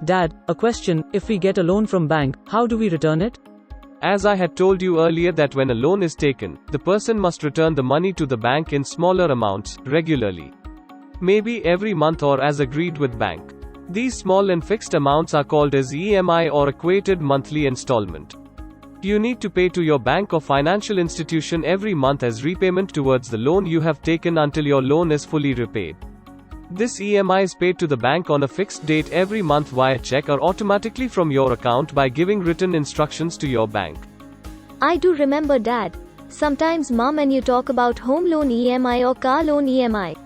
Dad, a question, if we get a loan from bank, how do we return it? As I had told you earlier that when a loan is taken, the person must return the money to the bank in smaller amounts, regularly. Maybe every month or as agreed with bank. These small and fixed amounts are called as EMI or equated monthly installment. You need to pay to your bank or financial institution every month as repayment towards the loan you have taken until your loan is fully repaid. This EMI is paid to the bank on a fixed date every month via check or automatically from your account by giving written instructions to your bank. I do remember, Dad. Sometimes Mom and you talk about home loan EMI or car loan EMI.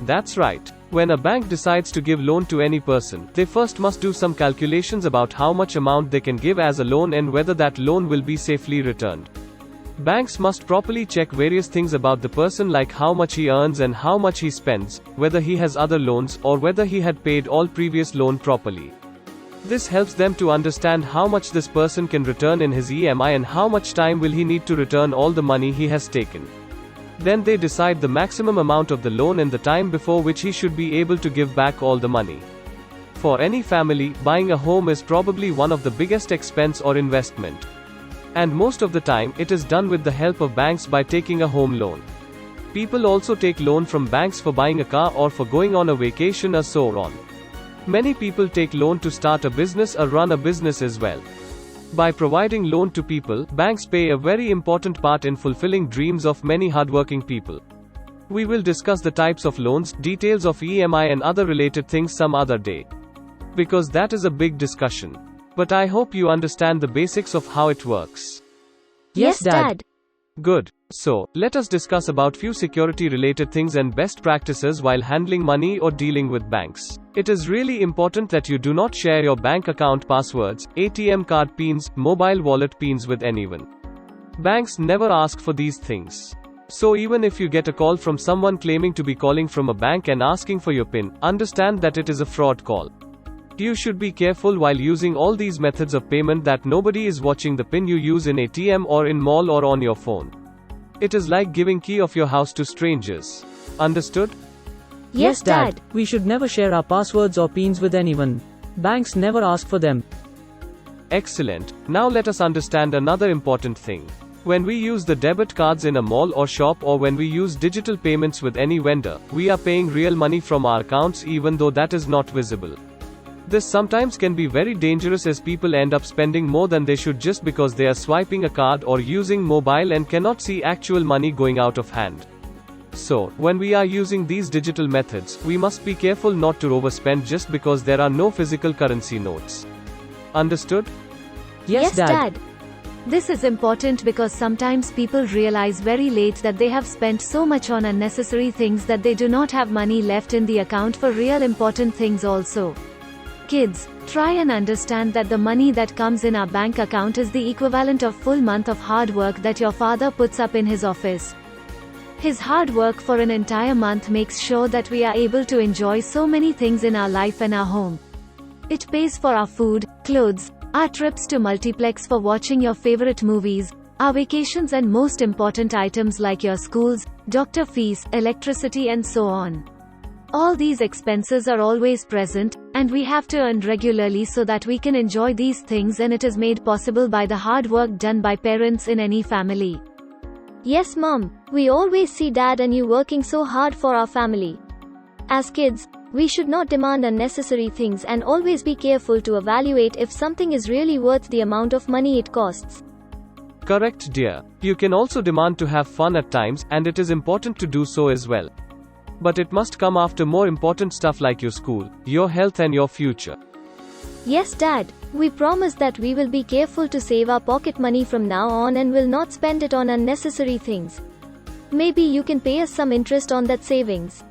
That's right. When a bank decides to give loan to any person, they first must do some calculations about how much amount they can give as a loan and whether that loan will be safely returned. Banks must properly check various things about the person, like how much he earns and how much he spends, whether he has other loans, or whether he had paid all previous loan properly. This helps them to understand how much this person can return in his EMI and how much time will he need to return all the money he has taken. Then they decide the maximum amount of the loan and the time before which he should be able to give back all the money. For any family, buying a home is probably one of the biggest expense or investment. And most of the time, it is done with the help of banks by taking a home loan. People also take loan from banks for buying a car or for going on a vacation or so on. Many people take loan to start a business or run a business as well. By providing loan to people, banks play a very important part in fulfilling dreams of many hardworking people. We will discuss the types of loans, details of EMI and other related things some other day. Because that is a big discussion. But I hope you understand the basics of how it works. Yes, Dad. Good. So, let us discuss about few security related things and best practices while handling money or dealing with banks. It is really important that you do not share your bank account passwords, ATM card pins, mobile wallet pins with anyone. Banks never ask for these things. So even if you get a call from someone claiming to be calling from a bank and asking for your PIN, understand that it is a fraud call. You should be careful while using all these methods of payment that nobody is watching the PIN you use in ATM or in mall or on your phone. It is like giving key of your house to strangers. Understood? Yes, Dad. We should never share our passwords or pins with anyone. Banks never ask for them. Excellent. Now let us understand another important thing. When we use the debit cards in a mall or shop, or when we use digital payments with any vendor, we are paying real money from our accounts even though that is not visible. This sometimes can be very dangerous as people end up spending more than they should just because they are swiping a card or using mobile and cannot see actual money going out of hand. So, when we are using these digital methods, we must be careful not to overspend just because there are no physical currency notes. Understood? Yes, Dad. This is important because sometimes people realize very late that they have spent so much on unnecessary things that they do not have money left in the account for real important things also. Kids, try and understand that the money that comes in our bank account is the equivalent of full month of hard work that your father puts up in his office. His hard work for an entire month makes sure that we are able to enjoy so many things in our life and our home. It pays for our food, clothes, our trips to multiplex for watching your favorite movies, our vacations, and most important items like your schools, doctor fees, electricity, and so on. All these expenses are always present, and we have to earn regularly so that we can enjoy these things, and it is made possible by the hard work done by parents in any family. Yes, Mom. We always see Dad and you working so hard for our family. As kids, we should not demand unnecessary things and always be careful to evaluate if something is really worth the amount of money it costs. Correct, dear. You can also demand to have fun at times, and it is important to do so as well. But it must come after more important stuff like your school, your health, and your future. Yes, Dad. We promise that we will be careful to save our pocket money from now on and will not spend it on unnecessary things. Maybe you can pay us some interest on that savings.